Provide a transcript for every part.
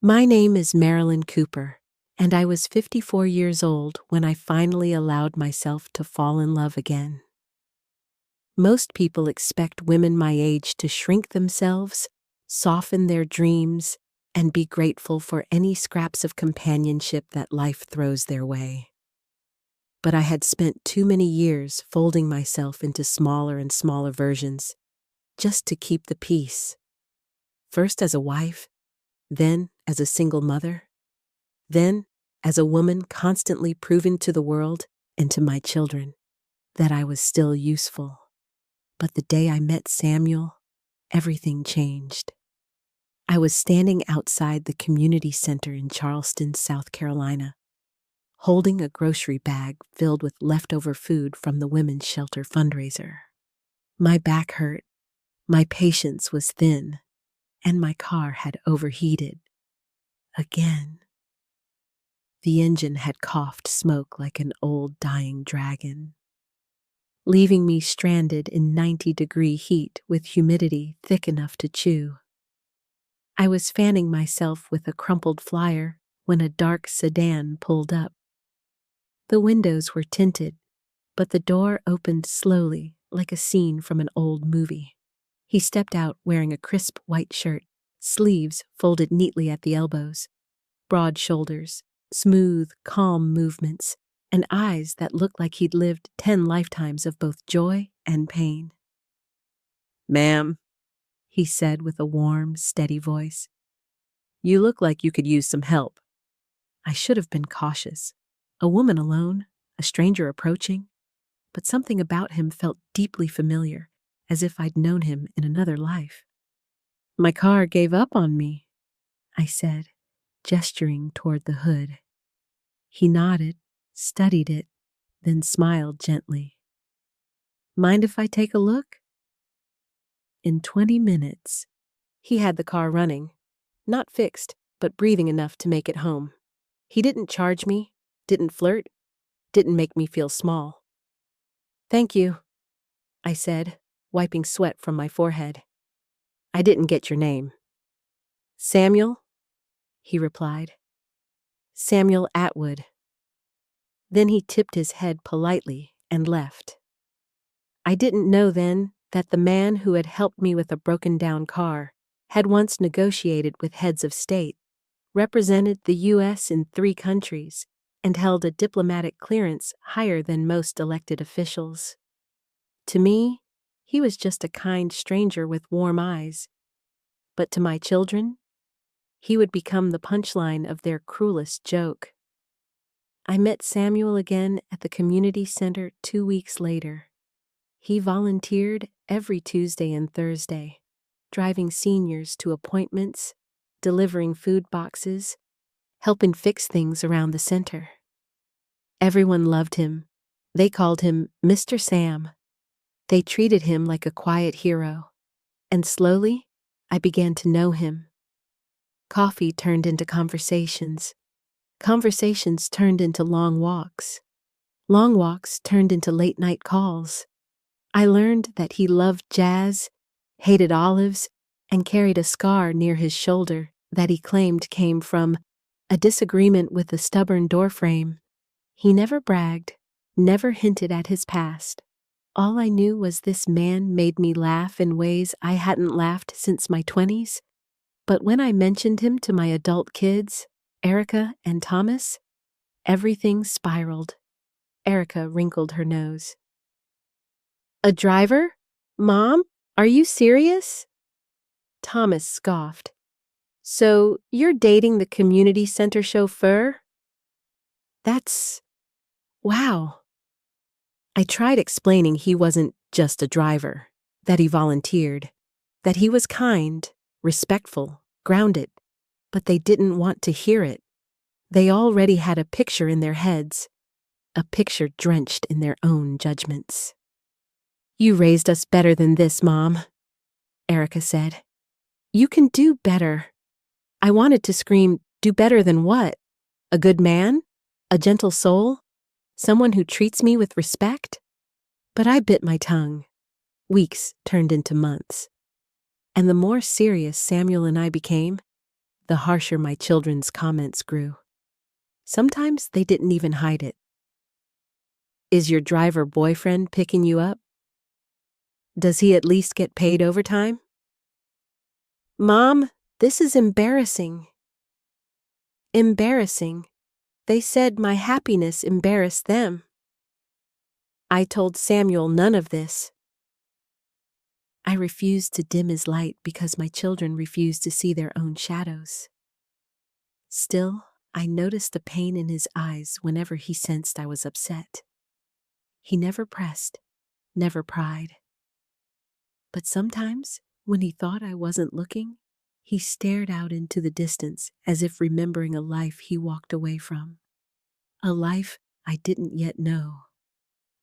My name is Marilyn Cooper, and I was 54 years old when I finally allowed myself to fall in love again. Most people expect women my age to shrink themselves, soften their dreams, and be grateful for any scraps of companionship that life throws their way. But I had spent too many years folding myself into smaller and smaller versions, just to keep the peace. First as a wife, then as a single mother, then as a woman constantly proving to the world and to my children that I was still useful. But the day I met Samuel, everything changed. I was standing outside the community center in Charleston, South Carolina, holding a grocery bag filled with leftover food from the women's shelter fundraiser. My back hurt, my patience was thin, and my car had overheated. Again. The engine had coughed smoke like an old dying dragon, leaving me stranded in 90-degree heat with humidity thick enough to chew. I was fanning myself with a crumpled flyer when a dark sedan pulled up. The windows were tinted, but the door opened slowly like a scene from an old movie. He stepped out wearing a crisp white shirt, sleeves folded neatly at the elbows, broad shoulders, smooth, calm movements, and eyes that looked like he'd lived 10 lifetimes of both joy and pain. "Ma'am," he said with a warm, steady voice, "you look like you could use some help." I should have been cautious. A woman alone, a stranger approaching, but something about him felt deeply familiar, as if I'd known him in another life. "My car gave up on me," I said, gesturing toward the hood. He nodded, studied it, then smiled gently. "Mind if I take a look?" In 20 minutes, he had the car running, not fixed, but breathing enough to make it home. He didn't charge me, didn't flirt, didn't make me feel small. "Thank you," I said, wiping sweat from my forehead. "I didn't get your name." "Samuel," he replied. "Samuel Atwood." Then he tipped his head politely and left. I didn't know then that the man who had helped me with a broken-down car had once negotiated with heads of state, represented the U.S. in 3 countries, and held a diplomatic clearance higher than most elected officials. To me, he was just a kind stranger with warm eyes. But to my children, he would become the punchline of their cruelest joke. I met Samuel again at the community center 2 weeks later. He volunteered every Tuesday and Thursday, driving seniors to appointments, delivering food boxes, helping fix things around the center. Everyone loved him. They called him Mr. Sam. They treated him like a quiet hero, and slowly I began to know him. Coffee turned into conversations. Conversations turned into long walks. Long walks turned into late-night calls. I learned that he loved jazz, hated olives, and carried a scar near his shoulder that he claimed came from a disagreement with a stubborn doorframe. He never bragged, never hinted at his past. All I knew was this man made me laugh in ways I hadn't laughed since my 20s. But when I mentioned him to my adult kids, Erica and Thomas, everything spiraled. Erica wrinkled her nose. "A driver? Mom, are you serious?" Thomas scoffed. "So you're dating the community center chauffeur?" Wow. I tried explaining he wasn't just a driver, that he volunteered, that he was kind, respectful, grounded, but they didn't want to hear it. They already had a picture in their heads, a picture drenched in their own judgments. "You raised us better than this, Mom," Erica said. "You can do better." I wanted to scream, "Do better than what? A good man? A gentle soul? Someone who treats me with respect?" But I bit my tongue. Weeks turned into months. And the more serious Samuel and I became, the harsher my children's comments grew. Sometimes they didn't even hide it. Is your driver boyfriend picking you up? Does he at least get paid overtime? Mom, this is embarrassing. Embarrassing. They said my happiness embarrassed them. I told Samuel none of this. I refused to dim his light because my children refused to see their own shadows. Still, I noticed the pain in his eyes whenever he sensed I was upset. He never pressed, never pried. But sometimes, when he thought I wasn't looking, he stared out into the distance as if remembering a life he walked away from. A life I didn't yet know.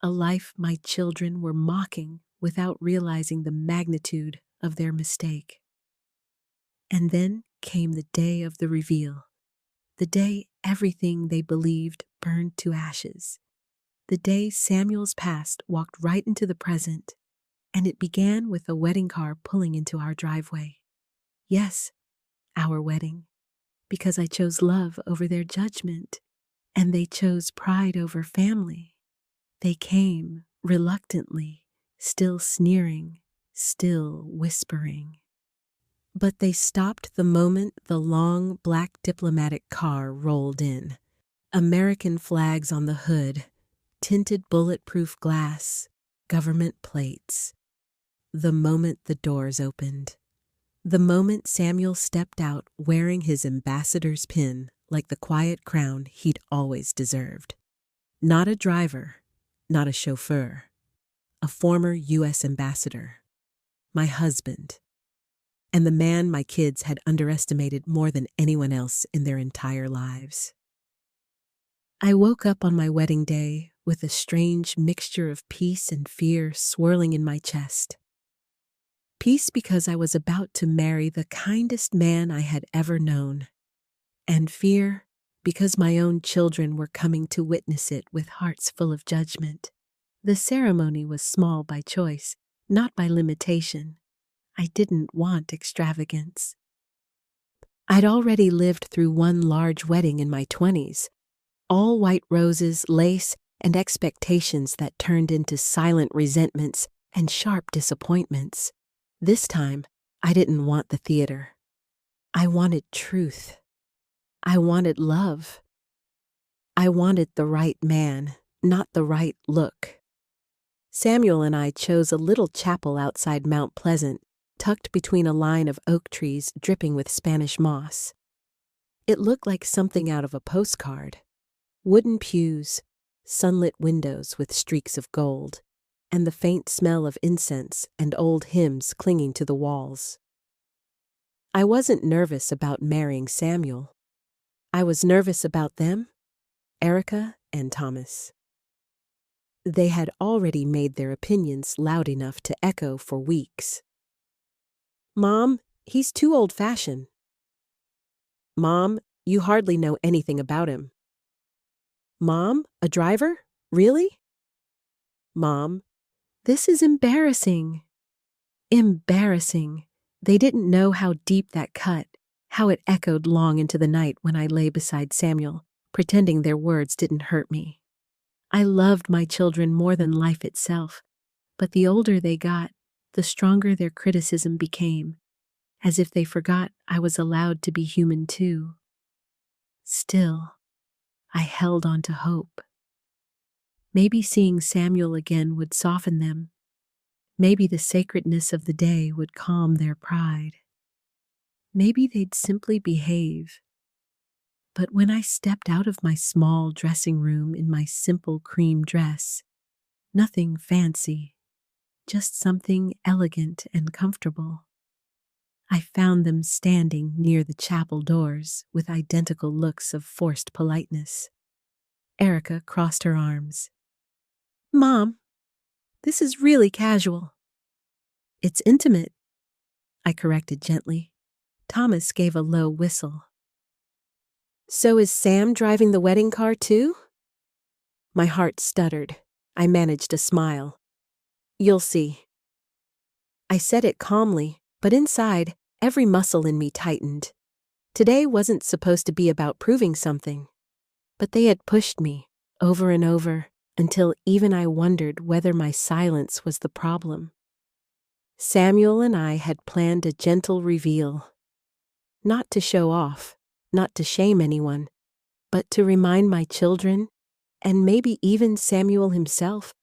A life my children were mocking without realizing the magnitude of their mistake. And then came the day of the reveal. The day everything they believed burned to ashes. The day Samuel's past walked right into the present, and it began with a wedding car pulling into our driveway. Yes, our wedding, because I chose love over their judgment, and they chose pride over family. They came reluctantly, still sneering, still whispering. But they stopped the moment the long black diplomatic car rolled in. American flags on the hood, tinted bulletproof glass, government plates. The moment the doors opened. The moment Samuel stepped out wearing his ambassador's pin like the quiet crown he'd always deserved. Not a driver, not a chauffeur. A former U.S. ambassador. My husband. And the man my kids had underestimated more than anyone else in their entire lives. I woke up on my wedding day with a strange mixture of peace and fear swirling in my chest. Peace because I was about to marry the kindest man I had ever known, and fear because my own children were coming to witness it with hearts full of judgment. The ceremony was small by choice, not by limitation. I didn't want extravagance. I'd already lived through one large wedding in my 20s, all white roses, lace, and expectations that turned into silent resentments and sharp disappointments. This time, I didn't want the theater. I wanted truth. I wanted love. I wanted the right man, not the right look. Samuel and I chose a little chapel outside Mount Pleasant, tucked between a line of oak trees dripping with Spanish moss. It looked like something out of a postcard. Wooden pews, sunlit windows with streaks of gold, and the faint smell of incense and old hymns clinging to the walls. I wasn't nervous about marrying Samuel. I was nervous about them, Erica and Thomas. They had already made their opinions loud enough to echo for weeks. Mom, he's too old-fashioned. Mom, you hardly know anything about him. Mom, a driver? Really? Mom, this is embarrassing. Embarrassing. They didn't know how deep that cut, how it echoed long into the night when I lay beside Samuel, pretending their words didn't hurt me. I loved my children more than life itself, but the older they got, the stronger their criticism became, as if they forgot I was allowed to be human too. Still, I held on to hope. Maybe seeing Samuel again would soften them. Maybe the sacredness of the day would calm their pride. Maybe they'd simply behave. But when I stepped out of my small dressing room in my simple cream dress, nothing fancy, just something elegant and comfortable, I found them standing near the chapel doors with identical looks of forced politeness. Erica crossed her arms. Mom, this is really casual. It's intimate, I corrected gently. Thomas gave a low whistle. So is Sam driving the wedding car too? My heart stuttered. I managed a smile. You'll see. I said it calmly, but inside, every muscle in me tightened. Today wasn't supposed to be about proving something, but they had pushed me over and over until even I wondered whether my silence was the problem. Samuel and I had planned a gentle reveal, not to show off, not to shame anyone, but to remind my children, and maybe even Samuel himself,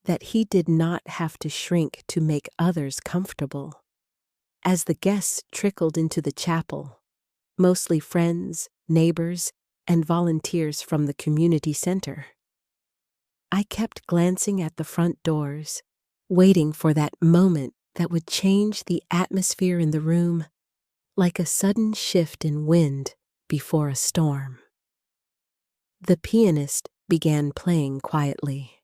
that he did not have to shrink to make others comfortable. As the guests trickled into the chapel, mostly friends, neighbors, and volunteers from the community center, I kept glancing at the front doors, waiting for that moment that would change the atmosphere in the room, like a sudden shift in wind before a storm. The pianist began playing quietly.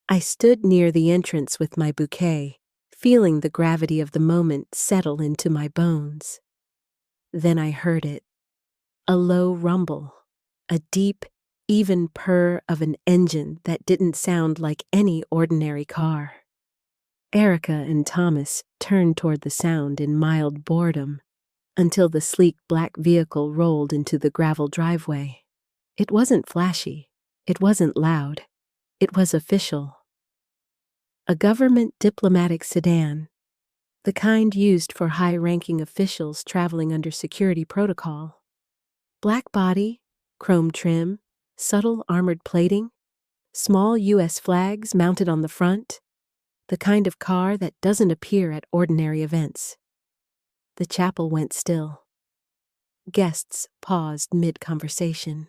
I stood near the entrance with my bouquet, feeling the gravity of the moment settle into my bones. Then I heard it, a low rumble, a deep, even purr of an engine that didn't sound like any ordinary car. Erica and Thomas turned toward the sound in mild boredom until the sleek black vehicle rolled into the gravel driveway. It wasn't flashy, it wasn't loud, it was official. A government diplomatic sedan, the kind used for high-ranking officials traveling under security protocol. Black body, chrome trim, subtle armored plating, small U.S. flags mounted on the front, the kind of car that doesn't appear at ordinary events. The chapel went still. Guests paused mid-conversation.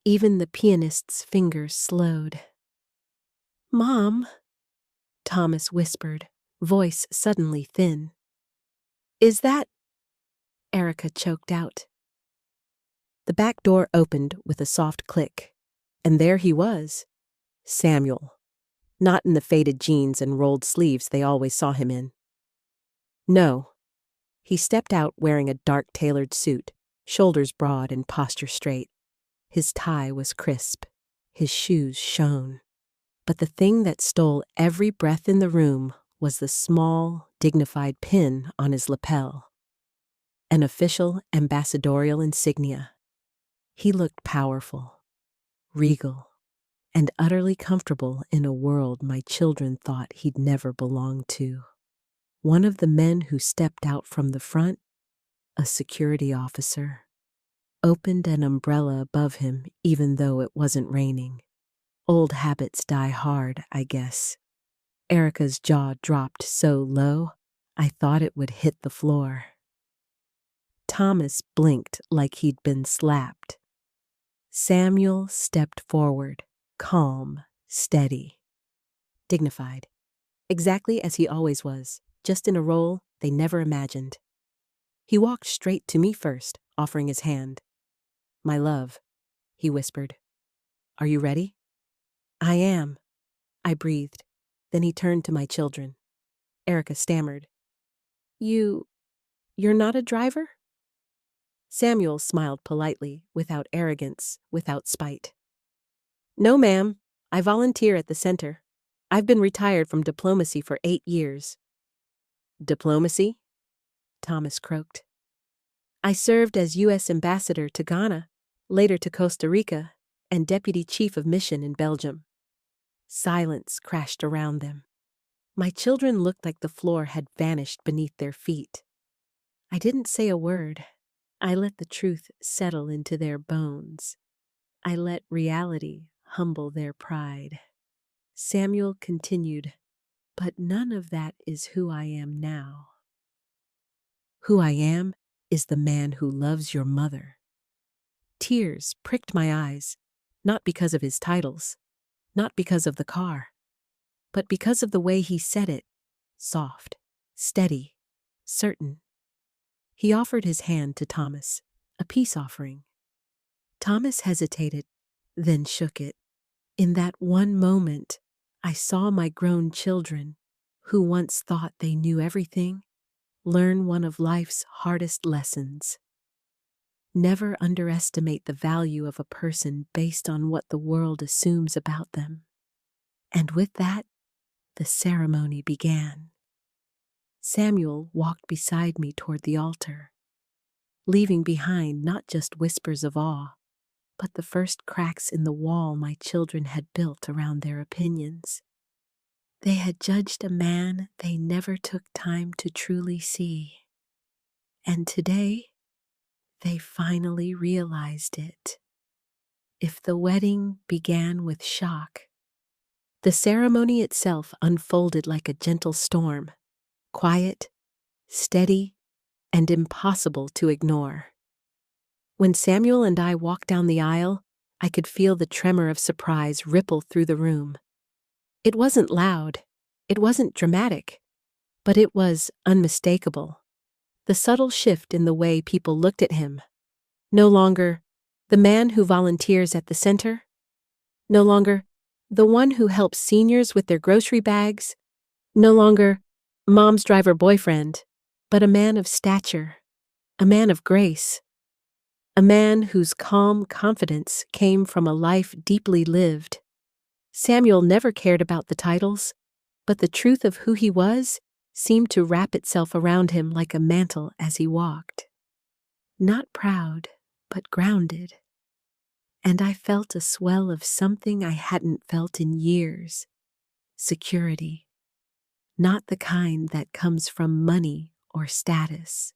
Even the pianist's fingers slowed. "Mom," Thomas whispered, voice suddenly thin. "Is that—" Erica choked out. The back door opened with a soft click, and there he was, Samuel, not in the faded jeans and rolled sleeves they always saw him in. No. He stepped out wearing a dark tailored suit, shoulders broad and posture straight. His tie was crisp. His shoes shone. But the thing that stole every breath in the room was the small, dignified pin on his lapel. An official ambassadorial insignia. He looked powerful, regal, and utterly comfortable in a world my children thought he'd never belong to. One of the men who stepped out from the front, a security officer, opened an umbrella above him even though it wasn't raining. Old habits die hard, I guess. Erica's jaw dropped so low, I thought it would hit the floor. Thomas blinked like he'd been slapped. Samuel stepped forward, calm, steady, dignified, exactly as he always was, just in a role they never imagined. He walked straight to me first, offering his hand. "My love," he whispered. "Are you ready?" "I am," I breathed. Then he turned to my children. Erica stammered. You're not a driver?" Samuel smiled politely, without arrogance, without spite. "No, ma'am. I volunteer at the center. I've been retired from diplomacy for 8 years. "Diplomacy?" Thomas croaked. "I served as U.S. ambassador to Ghana, later to Costa Rica, and deputy chief of mission in Belgium." Silence crashed around them. My children looked like the floor had vanished beneath their feet. I didn't say a word. I let the truth settle into their bones. I let reality humble their pride. Samuel continued, "But none of that is who I am now. Who I am is the man who loves your mother." Tears pricked my eyes, not because of his titles, not because of the car, but because of the way he said it, soft, steady, certain. He offered his hand to Thomas, a peace offering. Thomas hesitated, then shook it. In that one moment, I saw my grown children, who once thought they knew everything, learn one of life's hardest lessons. Never underestimate the value of a person based on what the world assumes about them. And with that, the ceremony began. Samuel walked beside me toward the altar, leaving behind not just whispers of awe, but the first cracks in the wall my children had built around their opinions. They had judged a man they never took time to truly see. And today, they finally realized it. If the wedding began with shock, the ceremony itself unfolded like a gentle storm, quiet, steady, and impossible to ignore. When Samuel and I walked down the aisle, I could feel the tremor of surprise ripple through the room. It wasn't loud, it wasn't dramatic, but it was unmistakable. The subtle shift in the way people looked at him. No longer the man who volunteers at the center. No longer the one who helps seniors with their grocery bags. No longer mom's driver boyfriend, but a man of stature, a man of grace, a man whose calm confidence came from a life deeply lived. Samuel never cared about the titles, but the truth of who he was seemed to wrap itself around him like a mantle as he walked. Not proud, but grounded. And I felt a swell of something I hadn't felt in years. Security. Not the kind that comes from money or status,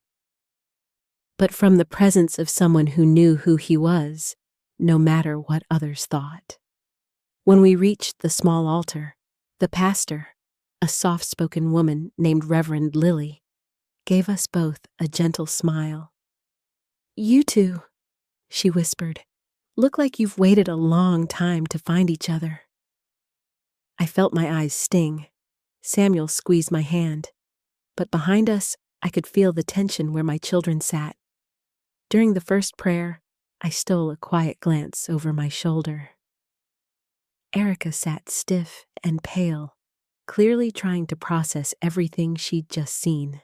but from the presence of someone who knew who he was, no matter what others thought. When we reached the small altar, the pastor, a soft-spoken woman named Reverend Lily, gave us both a gentle smile. "You two," she whispered, "look like you've waited a long time to find each other." I felt my eyes sting. Samuel squeezed my hand, but behind us, I could feel the tension where my children sat. During the first prayer, I stole a quiet glance over my shoulder. Erica sat stiff and pale, clearly trying to process everything she'd just seen.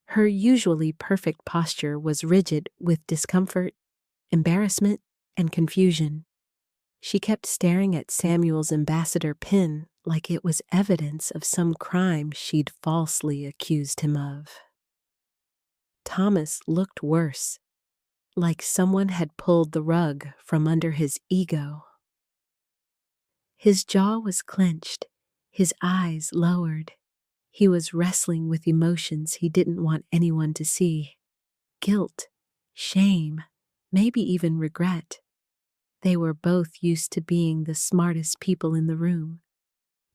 Her usually perfect posture was rigid with discomfort, embarrassment, and confusion. She kept staring at Samuel's ambassador pin like it was evidence of some crime she'd falsely accused him of. Thomas looked worse, like someone had pulled the rug from under his ego. His jaw was clenched, his eyes lowered. He was wrestling with emotions he didn't want anyone to see. Guilt, shame, maybe even regret. They were both used to being the smartest people in the room,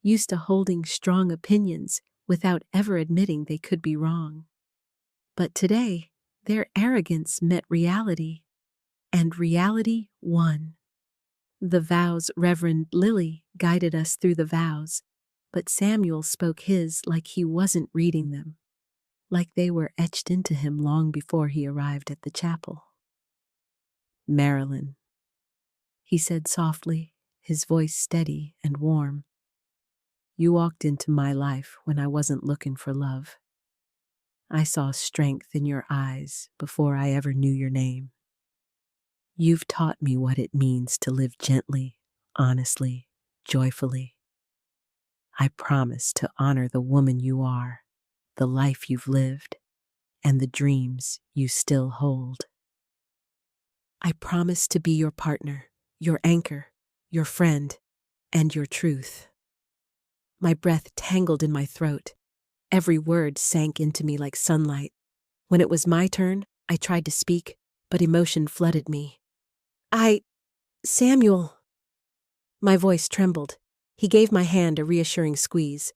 used to holding strong opinions without ever admitting they could be wrong. But today, their arrogance met reality, and reality won. The vows Reverend Lily guided us through the vows, but Samuel spoke his like he wasn't reading them, like they were etched into him long before he arrived at the chapel. "Marilyn," he said softly, his voice steady and warm. "You walked into my life when I wasn't looking for love. I saw strength in your eyes before I ever knew your name. You've taught me what it means to live gently, honestly, joyfully. I promise to honor the woman you are, the life you've lived, and the dreams you still hold. I promise to be your partner, your anchor, your friend, and your truth." My breath tangled in my throat. Every word sank into me like sunlight. When it was my turn, I tried to speak, but emotion flooded me. Samuel." My voice trembled. He gave my hand a reassuring squeeze.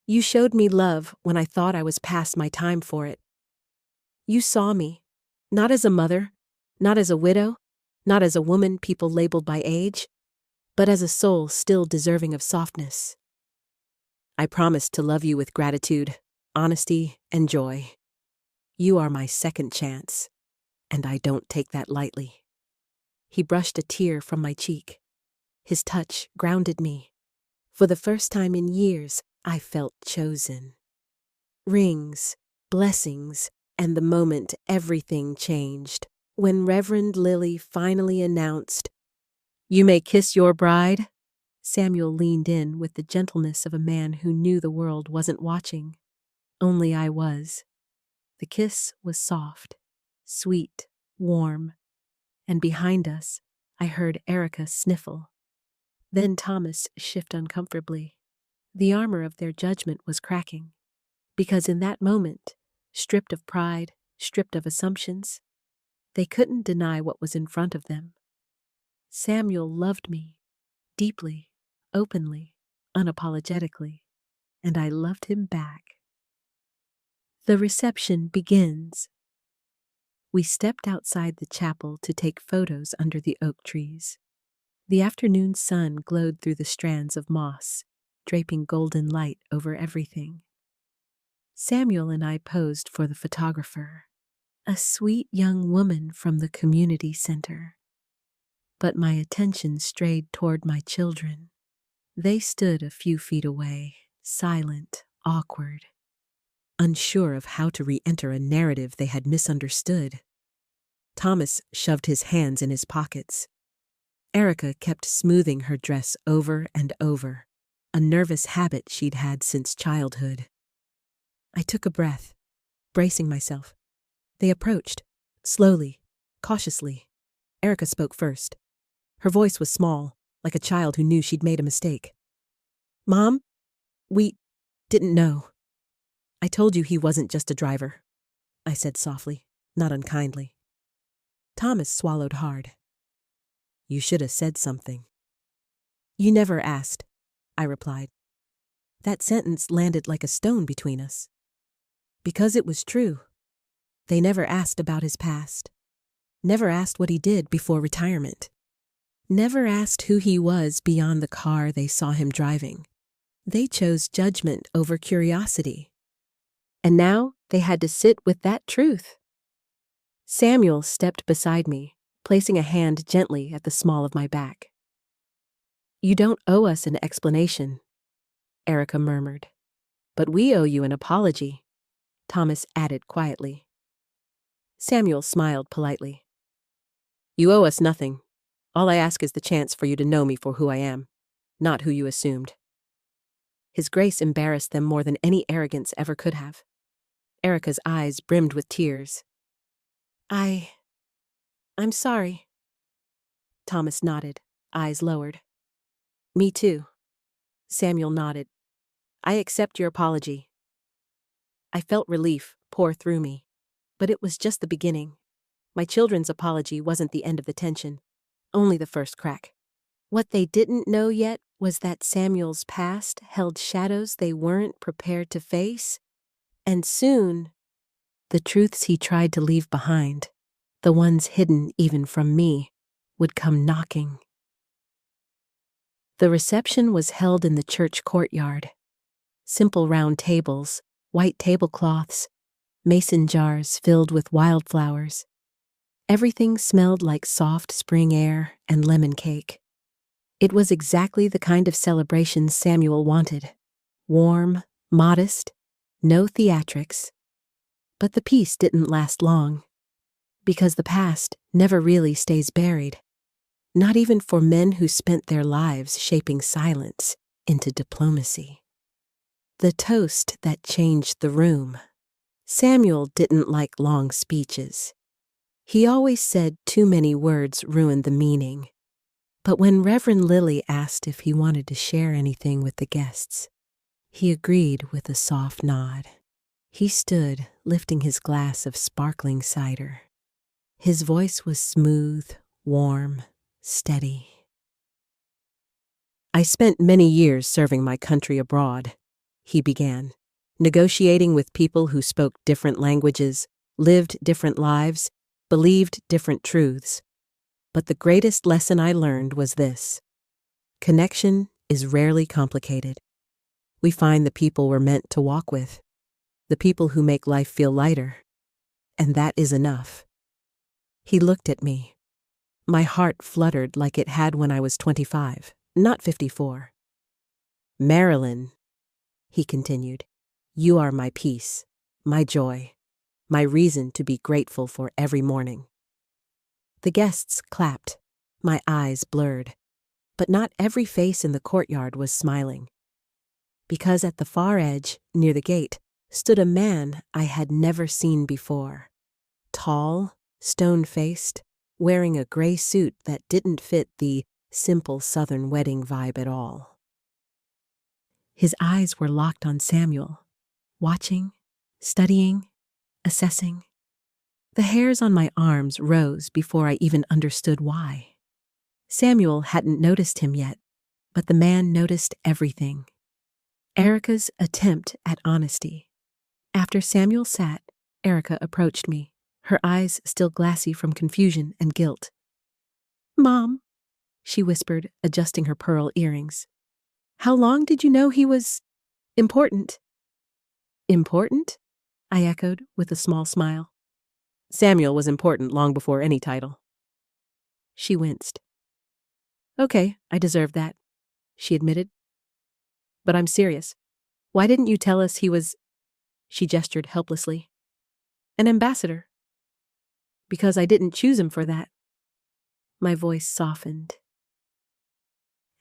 "You showed me love when I thought I was past my time for it. You saw me, not as a mother, not as a widow, not as a woman people labeled by age, but as a soul still deserving of softness. I promised to love you with gratitude, honesty, and joy. You are my second chance, and I don't take that lightly." He brushed a tear from my cheek. His touch grounded me. For the first time in years, I felt chosen. Rings, blessings, and the moment everything changed. When Reverend Lily finally announced, "You may kiss your bride," Samuel leaned in with the gentleness of a man who knew the world wasn't watching. Only I was. The kiss was soft, sweet, warm, and behind us, I heard Erica sniffle. Then Thomas shift uncomfortably. The armor of their judgment was cracking, because in that moment, stripped of pride, stripped of assumptions, they couldn't deny what was in front of them. Samuel loved me, deeply, openly, unapologetically, and I loved him back. The reception begins. We stepped outside the chapel to take photos under the oak trees. The afternoon sun glowed through the strands of moss, draping golden light over everything. Samuel and I posed for the photographer, a sweet young woman from the community center. But my attention strayed toward my children. They stood a few feet away, silent, awkward, unsure of how to re-enter a narrative they had misunderstood. Thomas shoved his hands in his pockets. Erica kept smoothing her dress over and over, a nervous habit she'd had since childhood. I took a breath, bracing myself. They approached, slowly, cautiously. Erica spoke first. Her voice was small, like a child who knew she'd made a mistake. "Mom, we didn't know. I told you he wasn't just a driver," I said softly, not unkindly. Thomas swallowed hard. "You should have said something." "You never asked," I replied. That sentence landed like a stone between us. Because it was true. They never asked about his past. Never asked what he did before retirement. Never asked who he was beyond the car they saw him driving. They chose judgment over curiosity. And now they had to sit with that truth. Samuel stepped beside me, placing a hand gently at the small of my back. "You don't owe us an explanation," Erica murmured. "But we owe you an apology," Thomas added quietly. Samuel smiled politely. "You owe us nothing. All I ask is the chance for you to know me for who I am, not who you assumed." His grace embarrassed them more than any arrogance ever could have. Erica's eyes brimmed with tears. I'm sorry." Thomas nodded, eyes lowered. "Me too." Samuel nodded. "I accept your apology." I felt relief pour through me, but it was just the beginning. My children's apology wasn't the end of the tension, only the first crack. What they didn't know yet was that Samuel's past held shadows they weren't prepared to face, and soon, the truths he tried to leave behind, the ones hidden even from me, would come knocking. The reception was held in the church courtyard. Simple round tables, white tablecloths, mason jars filled with wildflowers. Everything smelled like soft spring air and lemon cake. It was exactly the kind of celebration Samuel wanted. Warm, modest, no theatrics. But the peace didn't last long, because the past never really stays buried, not even for men who spent their lives shaping silence into diplomacy. The toast that changed the room. Samuel didn't like long speeches. He always said too many words ruined the meaning. But when Reverend Lilly asked if he wanted to share anything with the guests, he agreed with a soft nod. He stood, lifting his glass of sparkling cider. His voice was smooth, warm, steady. "I spent many years serving my country abroad," he began, "negotiating with people who spoke different languages, lived different lives, believed different truths. But the greatest lesson I learned was this: connection is rarely complicated. We find the people we're meant to walk with, the people who make life feel lighter, and that is enough." He looked at me. My heart fluttered like it had when I was 25, not 54. "Marilyn," he continued, "you are my peace, my joy, my reason to be grateful for every morning." The guests clapped, my eyes blurred, but not every face in the courtyard was smiling. Because at the far edge, near the gate, stood a man I had never seen before. Tall, stone-faced, wearing a gray suit that didn't fit the simple Southern wedding vibe at all. His eyes were locked on Samuel, watching, studying, assessing. The hairs on my arms rose before I even understood why. Samuel hadn't noticed him yet, but the man noticed everything. Erica's attempt at honesty. After Samuel sat, Erica approached me, her eyes still glassy from confusion and guilt. "Mom," she whispered, adjusting her pearl earrings. "How long did you know he was important?" "Important?" I echoed with a small smile. "Samuel was important long before any title." She winced. "Okay, I deserve that," she admitted. "But I'm serious. Why didn't you tell us he was—" She gestured helplessly. "An ambassador." "Because I didn't choose him for that." My voice softened.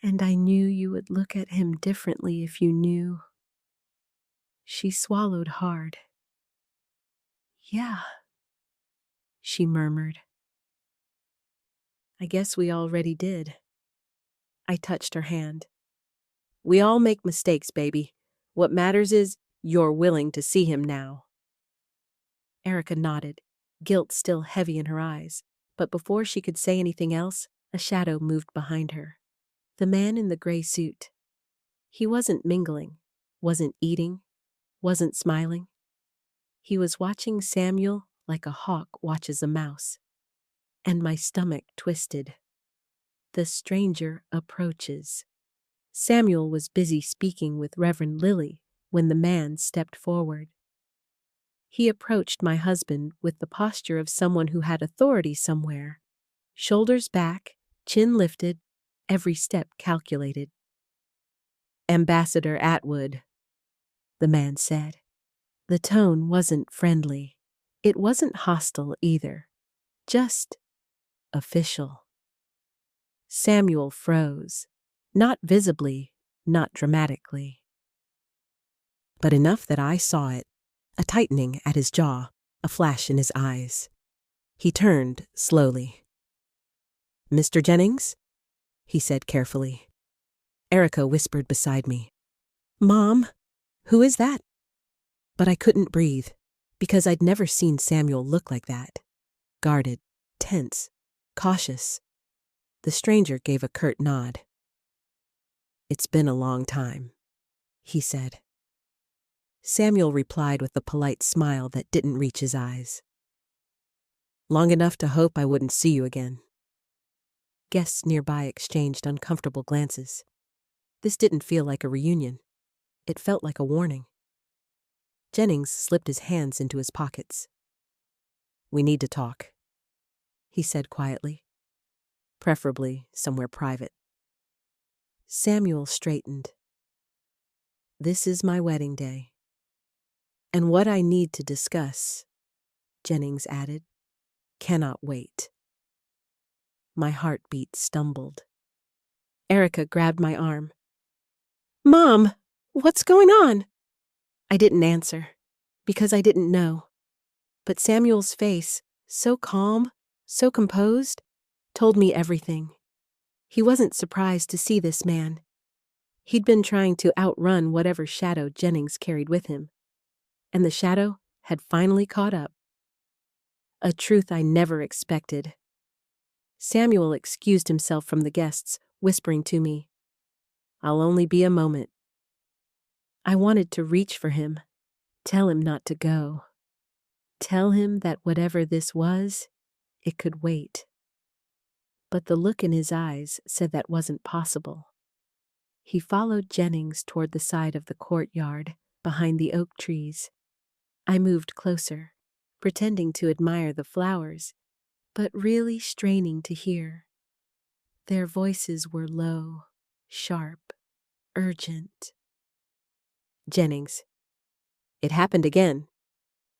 "And I knew you would look at him differently if you knew." She swallowed hard. "Yeah," she murmured. "I guess we already did." I touched her hand. "We all make mistakes, baby. What matters is you're willing to see him now." Erica nodded, guilt still heavy in her eyes, but before she could say anything else, a shadow moved behind her. The man in the gray suit. He wasn't mingling, wasn't eating, wasn't smiling. He was watching Samuel like a hawk watches a mouse. And my stomach twisted. The stranger approaches. Samuel was busy speaking with Reverend Lilly when the man stepped forward. He approached my husband with the posture of someone who had authority somewhere. Shoulders back, chin lifted, every step calculated. "Ambassador Atwood," the man said. The tone wasn't friendly. It wasn't hostile either. Just official. Samuel froze. Not visibly, not dramatically. But enough that I saw it. A tightening at his jaw, a flash in his eyes. He turned slowly. "Mr. Jennings?" he said carefully. Erica whispered beside me. "Mom, who is that?" But I couldn't breathe, because I'd never seen Samuel look like that. Guarded, tense, cautious. The stranger gave a curt nod. "It's been a long time," he said. Samuel replied with a polite smile that didn't reach his eyes. "Long enough to hope I wouldn't see you again." Guests nearby exchanged uncomfortable glances. This didn't feel like a reunion. It felt like a warning. Jennings slipped his hands into his pockets. "We need to talk," he said quietly. "Preferably somewhere private." Samuel straightened. "This is my wedding day. And what I need to discuss," Jennings added, "cannot wait." My heartbeat stumbled. Erica grabbed my arm. "Mom, what's going on?" I didn't answer, because I didn't know. But Samuel's face, so calm, so composed, told me everything. He wasn't surprised to see this man. He'd been trying to outrun whatever shadow Jennings carried with him. And the shadow had finally caught up. A truth I never expected. Samuel excused himself from the guests, whispering to me, "I'll only be a moment." I wanted to reach for him, tell him not to go. Tell him that whatever this was, it could wait. But the look in his eyes said that wasn't possible. He followed Jennings toward the side of the courtyard, behind the oak trees. I moved closer, pretending to admire the flowers, but really straining to hear. Their voices were low, sharp, urgent. Jennings. "It happened again."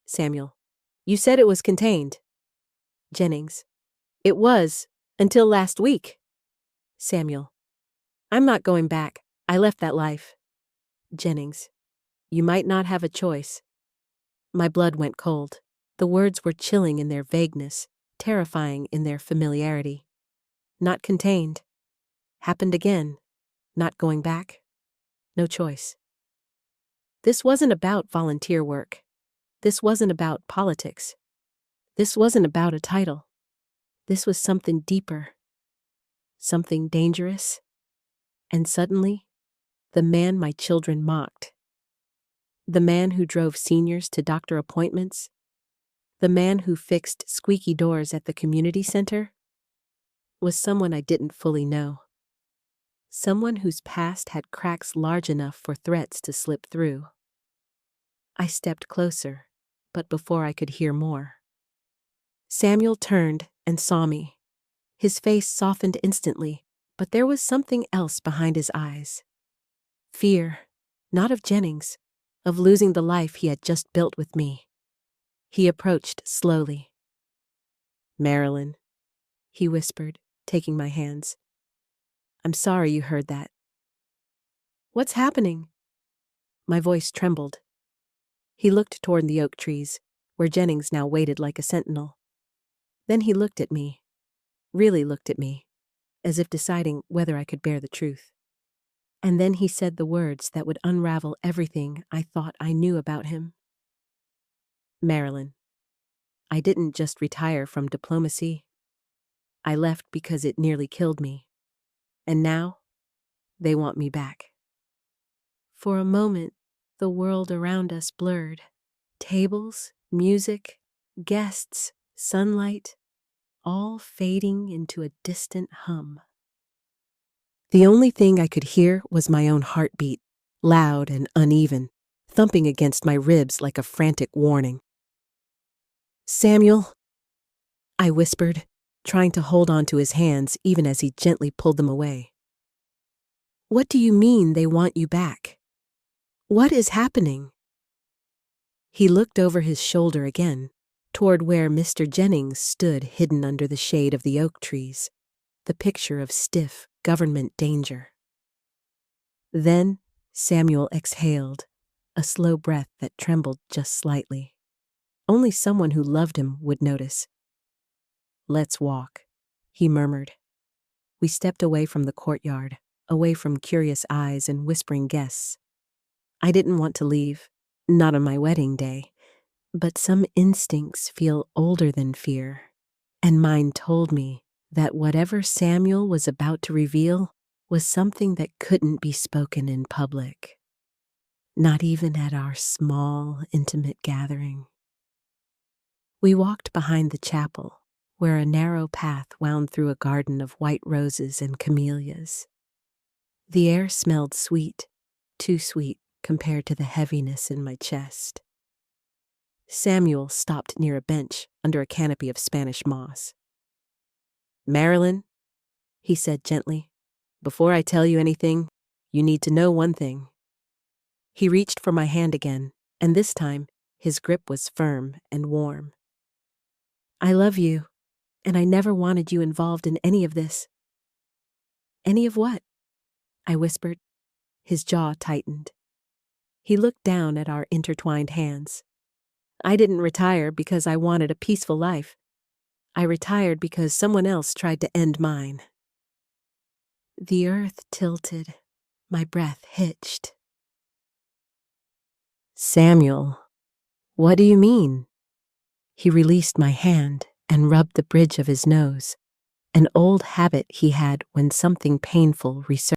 Samuel. "You said it was contained." Jennings. "It was, until last week." Samuel. "I'm not going back. I left that life." Jennings. "You might not have a choice." My blood went cold. The words were chilling in their vagueness, terrifying in their familiarity. Not contained. Happened again. Not going back. No choice. This wasn't about volunteer work. This wasn't about politics. This wasn't about a title. This was something deeper. Something dangerous. And suddenly, the man my children mocked. The man who drove seniors to doctor appointments. The man who fixed squeaky doors at the community center was someone I didn't fully know. Someone whose past had cracks large enough for threats to slip through. I stepped closer, but before I could hear more, Samuel turned and saw me. His face softened instantly, but there was something else behind his eyes. Fear, not of Jennings, of losing the life he had just built with me. He approached slowly. "Marilyn," he whispered, taking my hands. "I'm sorry you heard that." "What's happening?" My voice trembled. He looked toward the oak trees, where Jennings now waited like a sentinel. Then he looked at me, really looked at me, as if deciding whether I could bear the truth. And then he said the words that would unravel everything I thought I knew about him. "Marilyn, I didn't just retire from diplomacy. I left because it nearly killed me. And now, they want me back." For a moment, the world around us blurred. Tables, music, guests, sunlight, all fading into a distant hum. The only thing I could hear was my own heartbeat, loud and uneven, thumping against my ribs like a frantic warning. "Samuel," I whispered, trying to hold on to his hands even as he gently pulled them away. "What do you mean they want you back? What is happening?" He looked over his shoulder again, toward where Mr. Jennings stood hidden under the shade of the oak trees, the picture of stiff government danger. Then Samuel exhaled, a slow breath that trembled just slightly. Only someone who loved him would notice. "Let's walk," he murmured. We stepped away from the courtyard, away from curious eyes and whispering guests. I didn't want to leave, not on my wedding day, but some instincts feel older than fear, and mine told me that whatever Samuel was about to reveal was something that couldn't be spoken in public, not even at our small, intimate gathering. We walked behind the chapel, where a narrow path wound through a garden of white roses and camellias. The air smelled sweet, too sweet compared to the heaviness in my chest. Samuel stopped near a bench under a canopy of Spanish moss. "Marilyn," he said gently, "before I tell you anything, you need to know one thing." He reached for my hand again, and this time his grip was firm and warm. "I love you, and I never wanted you involved in any of this." "Any of what?" I whispered. His jaw tightened. He looked down at our intertwined hands. "I didn't retire because I wanted a peaceful life. I retired because someone else tried to end mine." The earth tilted. My breath hitched. "Samuel, what do you mean?" He released my hand and rubbed the bridge of his nose, an old habit he had when something painful resurfaced.